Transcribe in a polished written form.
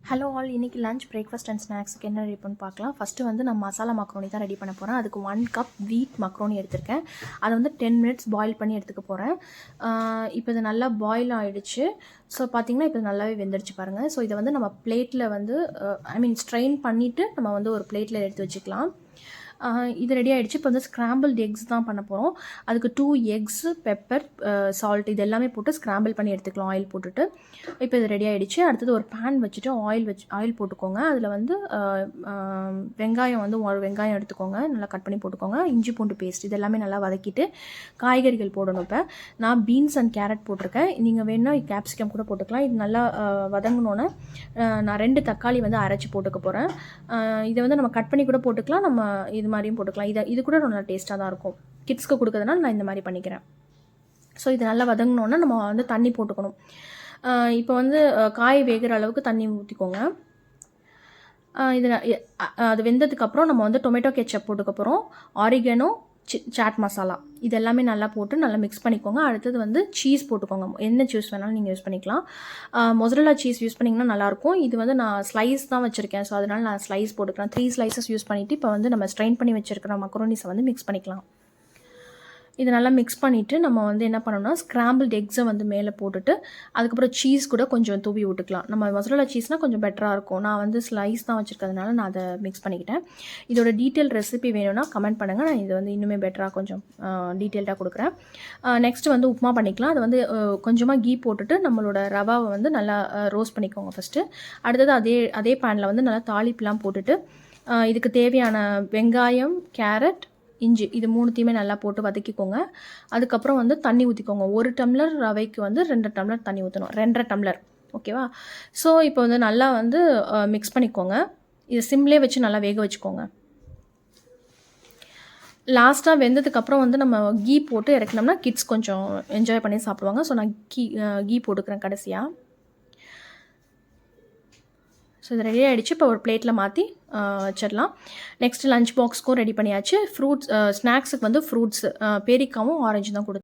Hello all, இன்றைக்கி lunch breakfast and ஸ்நாக்ஸுக்கு என்ன ரெடி பண்ணி பார்க்கலாம். ஃபஸ்ட்டு வந்து நான் மசாலா மக்ரோனி தான் ரெடி பண்ண போகிறேன். அதுக்கு 1 கப் வீட் மக்ரோனி எடுத்திருக்கேன். அதை வந்து 10 மினிட்ஸ் பாயில் பண்ணி எடுத்துக்க போகிறேன். இப்போ இது நல்லா பாயில் ஆகிடுச்சு. ஸோ பார்த்திங்கன்னா இப்போ நல்லாவே வெந்துடுச்சு பாருங்கள். ஸோ இதை வந்து நம்ம பிளேட்டில் வந்து ஸ்ட்ரெயின் பண்ணிவிட்டு நம்ம வந்து ஒரு பிளேட்டில் எடுத்து வச்சுக்கலாம். இது ரெடி ஆகிடுச்சு. இப்போ வந்து ஸ்க்ராம்பிள்டு எக்ஸ் தான் பண்ண போகிறோம். அதுக்கு 2 எக்ஸு, பெப்பர், சால்ட் இது எல்லாமே போட்டு ஸ்க்ராம்பிள் பண்ணி எடுத்துக்கலாம் ஆயில் போட்டுட்டு. இப்போ இது ரெடி ஆகிடுச்சு. அடுத்தது ஒரு பேன் வச்சுட்டு ஆயில் போட்டுக்கோங்க. அதில் வந்து வெங்காயம் வந்து ஒரு வெங்காயம் எடுத்துக்கோங்க, நல்லா கட் பண்ணி போட்டுக்கோங்க. இஞ்சி பூண்டு பேஸ்ட் இது எல்லாமே நல்லா வதக்கிட்டு காய்கறிகள் போடணும். இப்போ நான் பீன்ஸ் அண்ட் கேரட் போட்டிருக்கேன். நீங்கள் வேணுன்னா கேப்சிகம் கூட போட்டுக்கலாம். இது நல்லா வதங்கினோன்னே நான் 2 தக்காளி வந்து அரைச்சி போட்டுக்க போகிறேன். இதை வந்து நம்ம கட் பண்ணி கூட போட்டுக்கலாம், நம்ம இது மாதிரியும் போட்டுக்கலாம். இது கூட நல்லா டேஸ்ட்டாக தான் இருக்கும். கிட்ஸ்க்கு கொடுக்குறதுனால நான் இந்த மாதிரி பண்ணிக்கிறேன். ஸோ இது நல்லா வதங்கினோன்னா நம்ம வந்து தண்ணி போட்டுக்கணும். இப்போ வந்து காய் வேகிற அளவுக்கு தண்ணி ஊற்றிக்கோங்க. இது அது வெந்ததுக்கப்புறம் நம்ம வந்து டொமேட்டோ கெச்சப் போட்டுக்க போகிறோம். ஆரிகனோ, சாட் மசாலா இது எல்லாமே நல்லா போட்டு நல்லா மிக்ஸ் பண்ணிக்கோங்க. அடுத்தது வந்து சீஸ் போட்டுக்கோங்க. என்ன சீஸ் வேணாலும் நீங்கள் யூஸ் பண்ணிக்கலாம். மொசரல்லா சீஸ் யூஸ் பண்ணிங்கன்னா நல்லாயிருக்கும். இது வந்து நான் ஸ்லைஸ் தான் வச்சுருக்கேன். ஸோ அதனால் நான் ஸ்லைஸ் போட்டுக்கிறேன். 3 ஸ்லைசஸ் யூஸ் பண்ணிவிட்டு இப்போ வந்து நம்ம ஸ்ட்ரெயின் பண்ணி வச்சுருக்கிற மக்ரோனிஸை வந்து மிக்ஸ் பண்ணிக்கலாம். இது நல்லா மிக்ஸ் பண்ணிவிட்டு நம்ம வந்து என்ன பண்ணணும்னா ஸ்க்ராம்பிள்டு எக்ஸை வந்து மேலே போட்டுட்டு அதுக்கப்புறம் சீஸ் கூட கொஞ்சம் தூவி விட்டுக்கலாம். நம்ம மொசரல்லா சீஸ்னால் கொஞ்சம் பெட்டராக இருக்கும். நான் வந்து ஸ்லைஸ் தான் வச்சுருக்கிறதுனால நான் அதை மிக்ஸ் பண்ணிக்கிட்டேன். இதோட டீட்டெயில் ரெசிபி வேணும்னா கமெண்ட் பண்ணுங்கள். நான் இது வந்து இன்னுமே பெட்டராக கொஞ்சம் டீட்டெயில்டாக கொடுக்குறேன். நெக்ஸ்ட்டு வந்து உப்புமா பண்ணிக்கலாம். அது வந்து கொஞ்சமாக கீ போட்டுட்டு நம்மளோட ரவாவை வந்து நல்லா ரோஸ்ட் பண்ணிக்கோங்க ஃபஸ்ட்டு. அடுத்தது அதே பேனில் வந்து நல்லா தாளிப்புலாம் போட்டுட்டு இதுக்கு தேவையான வெங்காயம், கேரட், இஞ்சி இது 3த்தையுமே நல்லா போட்டு வதக்கிக்கோங்க. அதுக்கப்புறம் வந்து தண்ணி ஊற்றிக்கோங்க. 1 டம்ளர் ரவைக்கு வந்து 2 டம்ளர் தண்ணி ஊற்றணும். 2.5 டம்ளர், ஓகேவா? ஸோ இப்போ வந்து நல்லா வந்து மிக்ஸ் பண்ணிக்கோங்க. இது சிம்லேயே வச்சு நல்லா வேக வச்சுக்கோங்க. லாஸ்ட்டாக வெந்ததுக்கப்புறம் வந்து நம்ம கீ போட்டு இறக்கினோம்னா கிட்ஸ் கொஞ்சம் என்ஜாய் பண்ணி சாப்பிடுவாங்க. ஸோ நான் கீ போட்டுக்கிறேன் கடைசியாக. ஸோ இது ரெடி ஆகிடுச்சு. இப்போ ஒரு பிளேட்டில் மாற்றி வச்சிடலாம். நெக்ஸ்ட் லஞ்ச் பாக்ஸ்க்கும் ரெடி பண்ணியாச்சு. ஸ்நாக்ஸுக்கு வந்து ஃப்ரூட்ஸ் பேரிக்காவும் ஆரஞ்சு தான் கொடுத்து